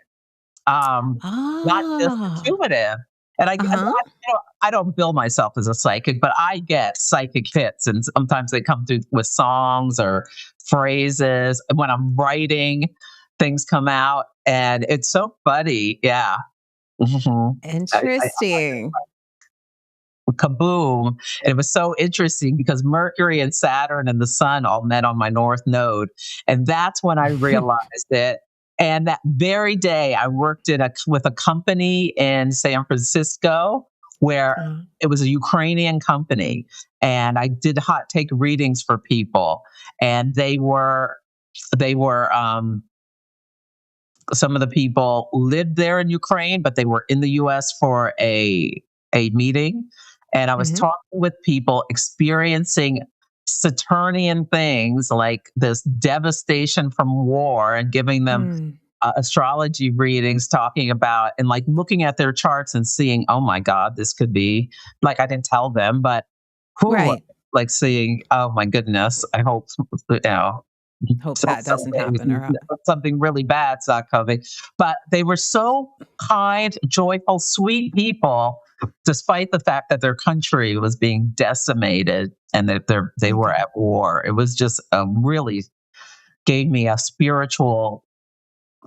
Um, Not just Ah. intuitive. And Uh-huh. I don't bill myself as a psychic, but I get psychic hits, and sometimes they come through with songs or phrases. When I'm writing, things come out, and it's so funny. Yeah. Mhm. I Interesting. kaboom. And it was so interesting because Mercury and Saturn and the sun all met on my north node. And that's when I realized it. And that very day, I worked with a company in San Francisco where Uh, it was a Ukrainian company. And I did hot take readings for people. And they were some of the people lived there in Ukraine, but they were in the US for a meeting. And I was mhm, talking with people experiencing Saturnian things like this devastation from war and giving them mm, astrology readings, talking about and like looking at their charts and seeing, oh my God, this could be like I didn't tell them, but who right. like seeing, oh my goodness, I hope Hope so, that doesn't happen or something really bad's not coming. But they were so kind, joyful, sweet people, despite the fact that their country was being decimated and that they were okay, at war. It was just really gave me a spiritual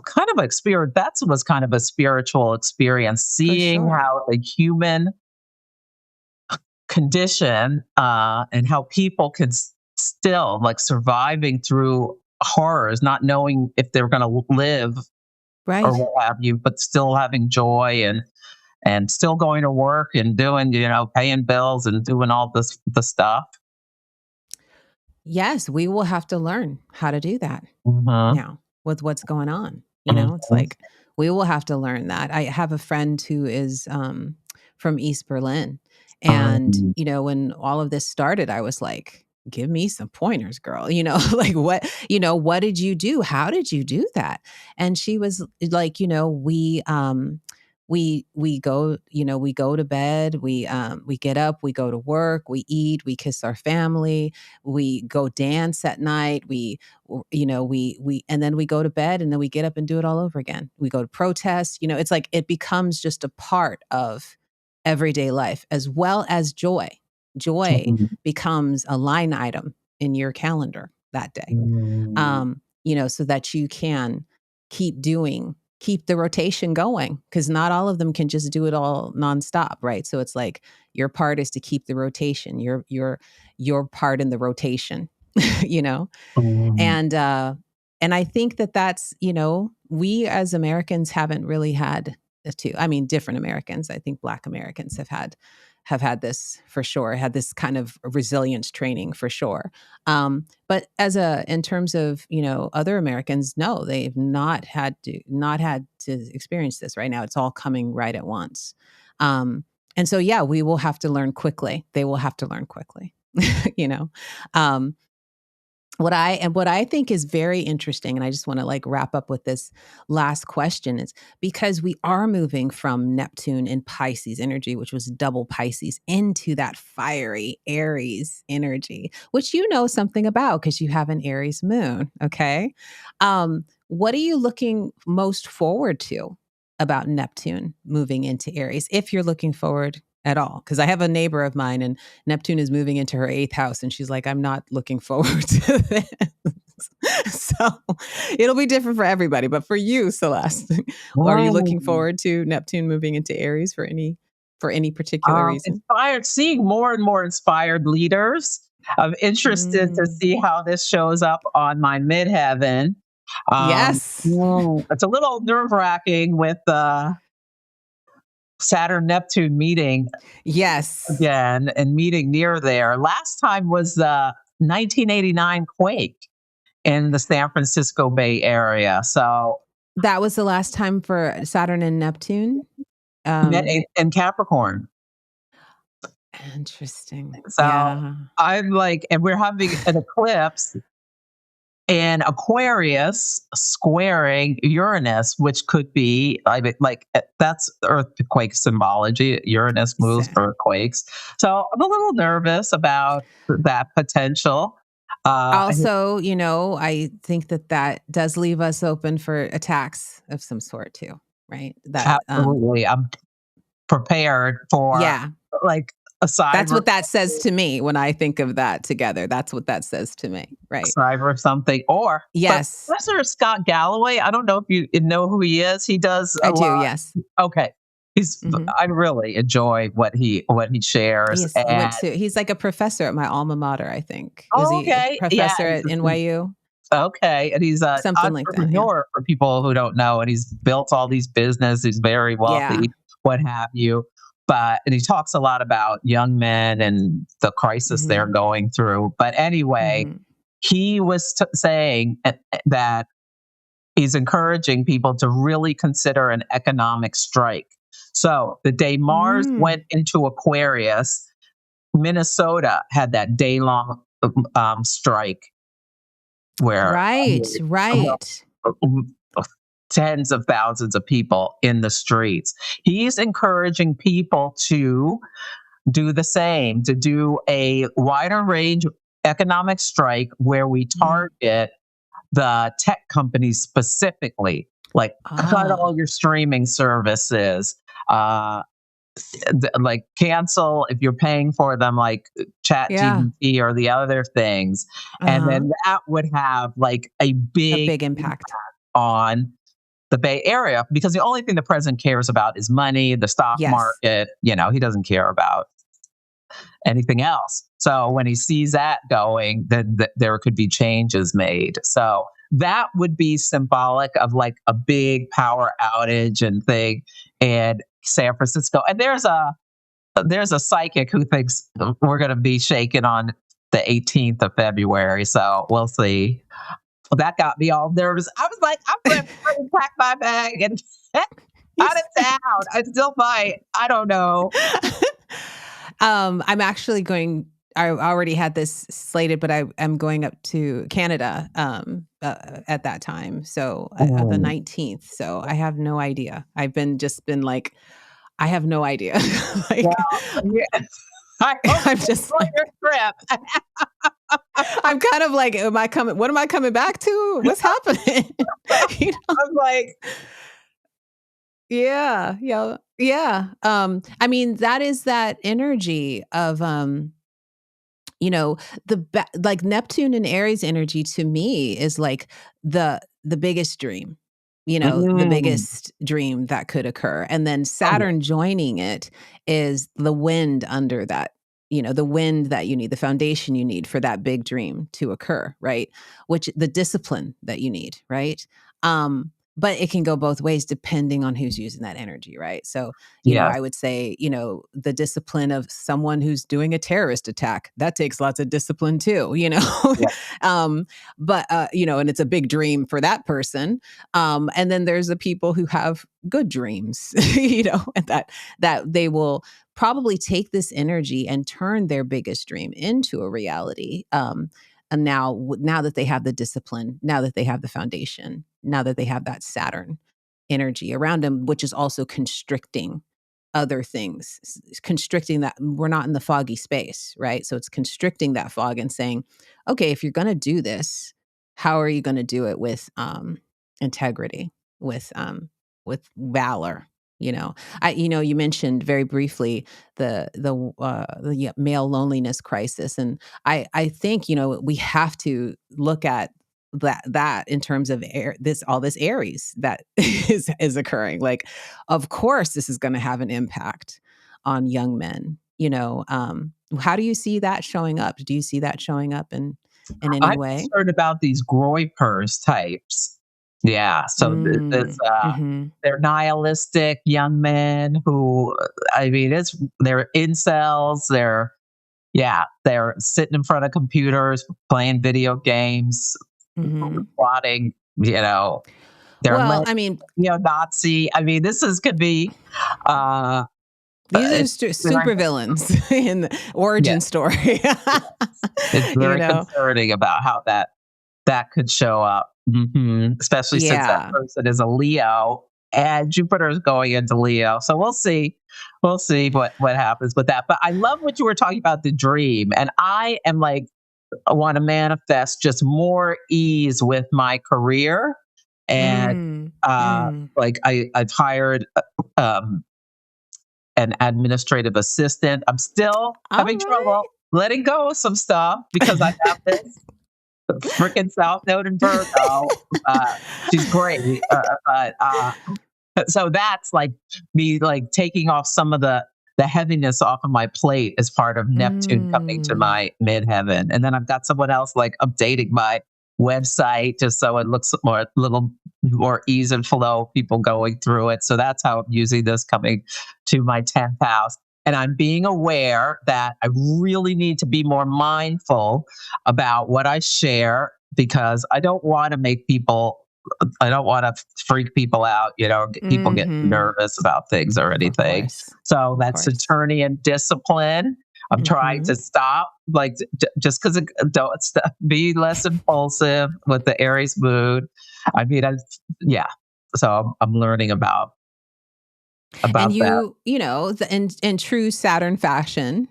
kind of experience. That was kind of a spiritual experience, for seeing sure. how the human condition and how people can still like surviving through horrors, not knowing if they're going to live or Right. what have you, but still having joy and still going to work and doing paying bills and doing all this the stuff. Yes, we will have to learn how to do that Hmm. now with what's going on. It's Hmm. like we will have to learn that. I have a friend who is from East Berlin. And, Um, when all of this started, I was like, give me some pointers, girl. Like what did you do? How did you do that? And she was like, we go, we go to bed, we get up, we go to work, we eat, we kiss our family, we go dance at night, we and then we go to bed and then we get up and do it all over again. We go to protest, it's like it becomes just a part of everyday life as well as joy. Joy becomes a line item in your calendar that day. So that you can keep the rotation going, because not all of them can just do it all nonstop, right? So it's like your part is to keep the rotation, your part in the rotation, you know? And I think that that's, we as Americans haven't really had I mean, different Americans. I think Black Americans have had this for sure, had this kind of resilience training for sure. But in terms of, other Americans, no, they've not had to experience this right now. It's all coming right at once. And so yeah, we will have to learn quickly. They will have to learn quickly. you know. Um, what I think is very interesting, and I just want to like wrap up with this last question, is because we are moving from Neptune in Pisces energy, which was double Pisces, into that fiery Aries energy, which you know something about because you have an Aries moon. Okay. What are you looking most forward to about Neptune moving into Aries, if you're looking forward at all? Because I have a neighbor of mine, and Neptune is moving into her eighth house, and she's like, I'm not looking forward to this. So it'll be different for everybody. But for you, Celeste, are you looking um, forward to Neptune moving into Aries for any particular reason? Inspired, seeing more and more inspired leaders. I'm interested to Mm. see how this shows up on my midheaven. Yes. It's a little nerve wracking with the Saturn Neptune meeting Yes. again and meeting near there. Last time was the 1989 quake in the San Francisco Bay Area. So That was the last time for Saturn and Neptune met Um, in Capricorn. Interesting. So Yeah. I'm like, and we're having an eclipse in Aquarius squaring Uranus, which could be, I mean, like that's earthquake symbology. Uranus moves So, earthquakes. So I'm a little nervous about that potential. Uh, also, I think that that does leave us open for attacks of some sort too, right? Absolutely. I'm prepared for Yeah, like a that's cyber what that says to me when I think of that together. That's what that says to me, right? something, or but Yes, Professor Scott Galloway, I don't know if you know who he is. He does I a do. lot. Yes. Okay. Hmm. I really enjoy what he shares. And He's like a professor at my alma mater, I think. Was oh, he a okay. Yeah. professor at NYU? Okay. And he's an Something like that. Yeah. entrepreneur for people who don't know. And he's built all these business. He's very Yeah. wealthy, what have you. And he talks a lot about young men and the crisis they're Hmm. going through. But anyway, Hmm. he was saying that he's encouraging people to really consider an economic strike. So the day Mars Mm. went into Aquarius, Minnesota had that day long strike where Right. well, Right. um, tens of thousands of people in the streets. He's encouraging people to do the same, to do a wider range economic strike where we Mhm. target the tech companies specifically, like cut all Ah. your streaming services, uh, like cancel if you're paying for them, like Chat Yeah. GPT or the other things. And Uh-huh. then that would have like a A big big impact. impact on the Bay Area because the only thing the president cares about is money, the stock Yes. market. He doesn't care about anything else. So when he sees that going, then there could be changes made. So that would be symbolic of like a big power outage and thing in San Francisco. And there's a psychic who thinks we're going to be shaken on the 18th of February. So we'll see. Well, that got me all nervous. I was like, I'm going to pack my bag and out of Yes. town. I still might. I don't know. I'm actually going I already had this slated, but I'm going up to Canada, at that time, so, the Mm. 19th, so I have no idea. Been like, I have no idea. Well, Like, yeah. I hope I'm you just enjoy like your trip. I'm kind of like, what am I coming back to? What's happening? You know? I'm like, Yeah, yeah, yeah. I mean, that is that energy of, you know, like Neptune and Aries energy to me is like the biggest dream, the mm, biggest dream that could occur. And then oh, yeah, Saturn joining it is the wind under that, the wind that you need, the foundation you need for that big dream to occur, right? Which the discipline that you need, right? But it can go both ways depending on who's using that energy, right? So, yes, I would say, the discipline of someone who's doing a terrorist attack, that takes lots of discipline too, yeah, um, but, and it's a big dream for that person. And then there's the people who have good dreams, and that they will probably take this energy and turn their biggest dream into a reality. And now that they have the discipline, now that they have the foundation, now that they have that Saturn energy around them, which is also constricting other things, constricting that we're not in the foggy space, right? So it's constricting that fog and saying, okay, if you're going to do this, how are you going to do it with integrity, with valor? You mentioned very briefly the male loneliness crisis, and I think we have to look at that in terms of all this Aries that is occurring. Like, of course, this is going to have an impact on young men. How do you see that showing up? Do you see that showing up in any I'm way? concerned about these Groypers types. Yeah, so Mm, mhm, they're nihilistic young men who, I mean, they're incels. They're sitting in front of computers, playing video games, mhm. plotting. You know, They're Well, led I mean, neo-Nazi. I mean, could be, uh, these are it's super villains in the yeah, origin story. it's You very know? concerning about how that could show up. Especially since that Yeah. person is a Leo and Jupiter is going into Leo. So we'll see. We'll see what happens with that. But I love what you were talking about, the dream. And I am like, I want to manifest just more ease with my career. And Mm, mm. like I've hired um, an administrative assistant. I'm still All having right. trouble letting go of some stuff because I have this freaking South Node in Virgo. She's great, but so that's like me like taking off some of the heaviness off of my plate as part of Neptune coming to Mm, my midheaven, and then I've got someone else like updating my website just so it looks more little more ease and flow, people going through it. So that's how I'm using this coming to my 10th house. And I'm being aware that I really need to be more mindful about what I share because I don't want to make people I don't want to freak people out, get people get mhm. nervous about things or Of anything. course. So Of that's course. attorney and discipline. I'm trying Mhm. to stop, like, just because don't be less impulsive with the Aries mood. I mean, yeah. So I'm learning And about that. in true Saturn fashion,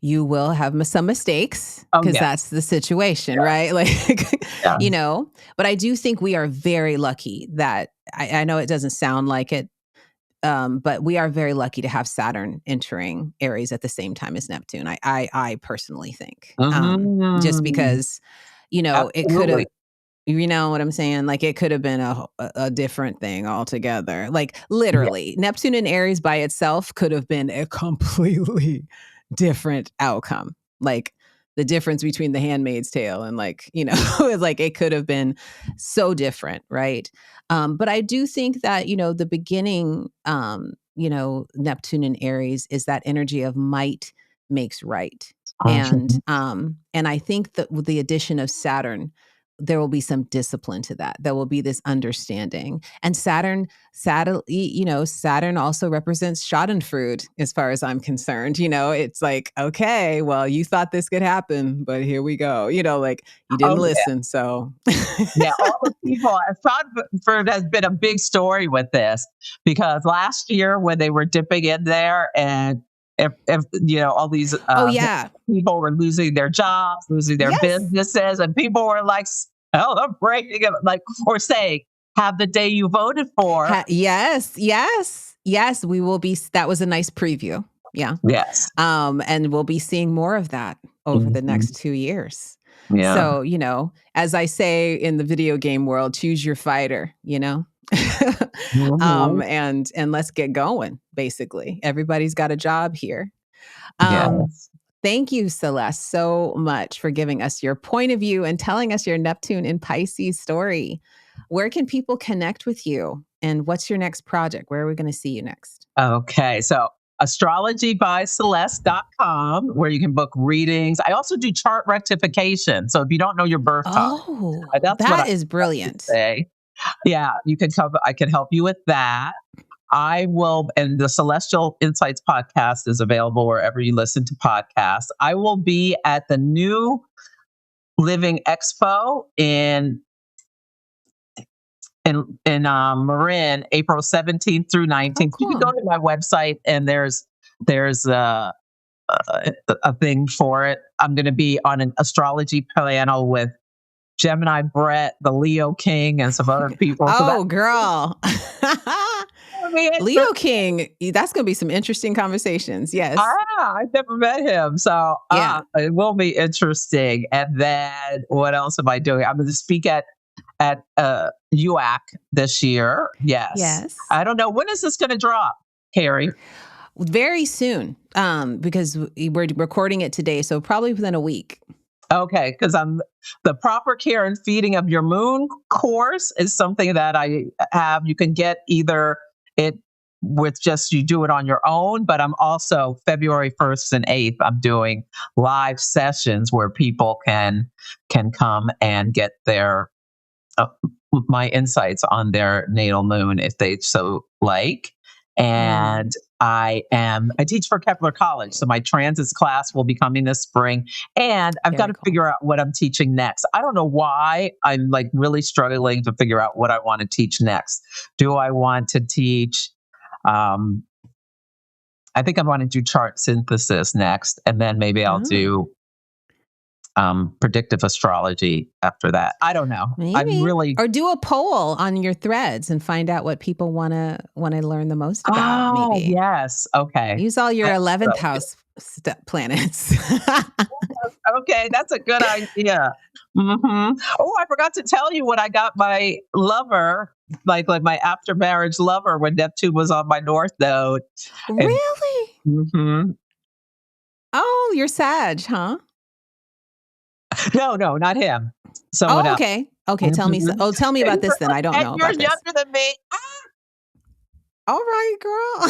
you will have some mistakes Oh because yeah, that's the situation, yeah, right? Like, yeah. but I do think we are very lucky that I know it doesn't sound like it, but we are very lucky to have Saturn entering Aries at the same time as Neptune. I personally think, just Mhm. because, it could have, Absolutely. you know what I'm saying? Like, it could have been a different thing altogether. Like, Yeah. literally, Neptune and Aries by itself could have been a completely different outcome. Like, the difference between The Handmaid's Tale and, like, it's like it could have been so different, right? But I do think that, the beginning, Neptune and Aries is that energy of might makes right. Mhm. And I think that with the addition of Saturn, there will be some discipline to that. There will be this understanding. And Saturn also represents Schadenfreude as far as I'm concerned. It's like, okay, well, you thought this could happen, but here we go. Like you didn't Oh listen. So yeah, all the people. Frankfurt has been a big story with this because last year when they were dipping in there, and if all these oh yeah. people were losing their jobs, losing their Yes. businesses, and people were like, "Oh, they're breaking it," like or saying, "Have the day you voted for." Yes, yes, yes. We will be. That was a nice preview. Yeah. Yes. And we'll be seeing more of that over the Mhm. next 2 years. Yeah. So, as I say in the video game world, choose your fighter. Mhm. And let's get going. Basically, everybody's got a job here. Um, Yes. Thank you, Celeste, so much for giving us your point of view and telling us your Neptune in Pisces story. Where can people connect with you? And what's your next project? Where are we going to see you next? Okay. So astrologybyceleste.com, where you can book readings. I also do chart rectification. So if you don't know your birth time, Oh, that's what I that is like to brilliant. say. Yeah, you can cover, I can help you with that. I will, and the Celestial Insights podcast is available wherever you listen to podcasts. I will be at the New Living Expo in Marin, April 17th through Oh, 19th. You can go cool. to my website and there's a thing for it. I'm going to be on an astrology panel with Gemini Brett, the Leo King, and some other people. So that's Oh, girl. going to be Leo interesting. King, that's going to be some interesting conversations. Yes. I've never met him, so Yeah. it will be interesting. And then what else am I doing? I'm going to speak at UAC this year. Yes, Yes. I don't know when is this going to drop, Karrie. Very soon, because we're recording it today, so probably within a week. Okay, because I'm the proper care and feeding of your moon course is something that I have. You can get either it with just you do it on your own, but I'm also February 1st and 8th. I'm doing live sessions where people can come and get their my insights on their natal moon if they so like. And I teach for Kepler College. So my transits class will be coming this spring. And I've got Very to cool. figure out what I'm teaching next. I don't know why I'm like really struggling to figure out what I want to teach next. Do I want to teach, I think I want to do chart synthesis next. And then maybe I'll Oh, do predictive astrology after that. I don't know. I'm maybe. really, Or do a poll on your threads and find out what people wanna learn the most about, oh, maybe. yes. Okay. Use all your That's 11th really house planets. okay, that's a good idea. Oh, I forgot to tell you when I got my lover, like my after marriage lover, when Neptune was on my north node. And Really? mhm. Oh, you're Sag, huh? No, no, not him. Someone Oh, else. okay. Okay, tell me Mhm. tell me And about you this were then. like I don't 10 know years about this. younger than me. All right, girl.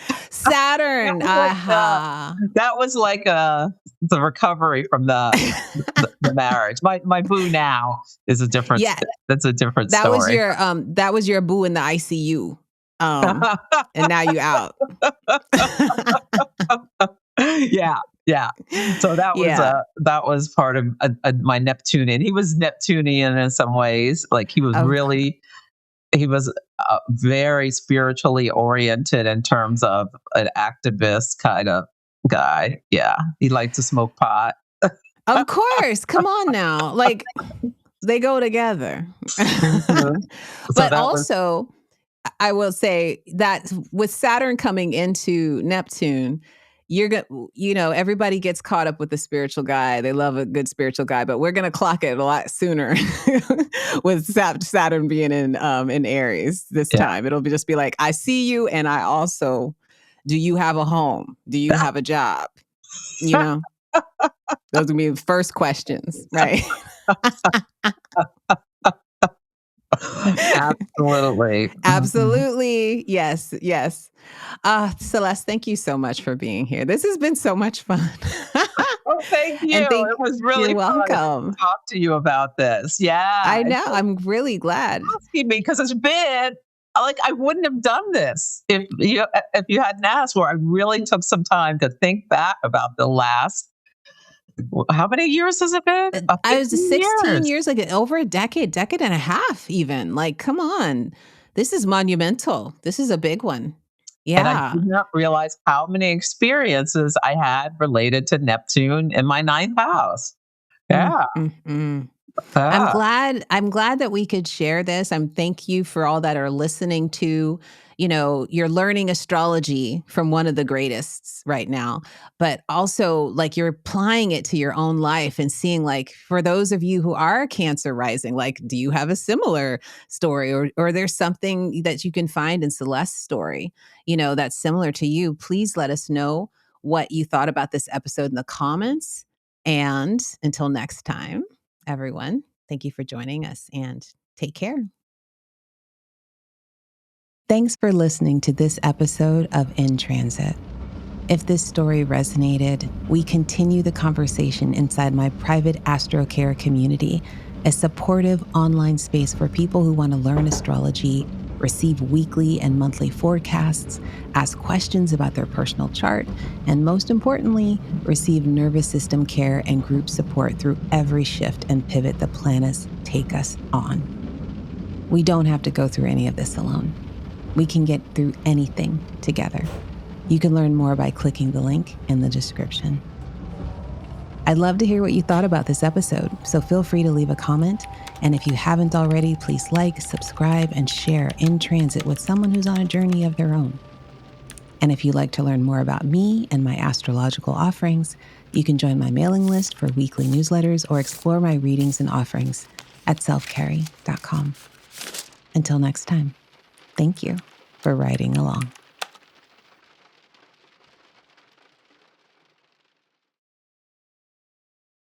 That Saturn. was like Aha. the recovery from the marriage. My boo now is a different. Yeah, That's a different story. that was your boo in the ICU. Um, and now you out. Yeah, yeah. So Yeah. that was part of my Neptunian. He was Neptunian in some ways. Like Of course. he was very spiritually oriented in terms of an activist kind of guy. Yeah, he liked to smoke pot. Of course. Come on now. Like they go together. Mhm. So But that was also, I will say that with Saturn coming into Neptune, you're going to, everybody gets caught up with the spiritual guy. They love a good spiritual guy, but we're going to clock it a lot sooner with Saturn being in Aries this yeah. time. It'll just be like, I see you. And I also, do you have a home? Do you have a job? You know, those would be the first questions, right? Absolutely. Mhm. Absolutely. Yes. Yes. Celeste, thank you so much for being here. This has been so much fun. Oh, thank you. And It was you're really fun to welcome. talk to you about this. Yeah. I And know. for I'm really glad. asking me because it's been like I wouldn't have done this if you hadn't asked. Where I really took some time to think back about the last how many years has it been? I was 15 16 years. years ago, over a decade and a half, even. Like, come on. This is monumental. This is a big one. And I Yeah. did not realize how many experiences I had related to Neptune in my ninth house. Mm, Yeah. mm, mm. Yeah. I'm glad that we could share this. Thank you for all that are listening to, you're learning astrology from one of the greatest right now, but also like you're applying it to your own life and seeing like for those of you who are Cancer rising, like do you have a similar story or there's something that you can find in Celeste's story, that's similar to you. Please let us know what you thought about this episode in the comments. And until next time, everyone, thank you for joining us and take care. Thanks for listening to this episode of In Transit. If this story resonated, we continue the conversation inside my private AstroCare community, a supportive online space for people who want to learn astrology, receive weekly and monthly forecasts, ask questions about their personal chart, and most importantly, receive nervous system care and group support through every shift and pivot the planets take us on. We don't have to go through any of this alone. We can get through anything together. You can learn more by clicking the link in the description. I'd love to hear what you thought about this episode, so feel free to leave a comment. And if you haven't already, please like, subscribe, and share In Transit with someone who's on a journey of their own. And if you'd like to learn more about me and my astrological offerings, you can join my mailing list for weekly newsletters or explore my readings and offerings at selfkarrie.com. Until next time, thank you for riding along.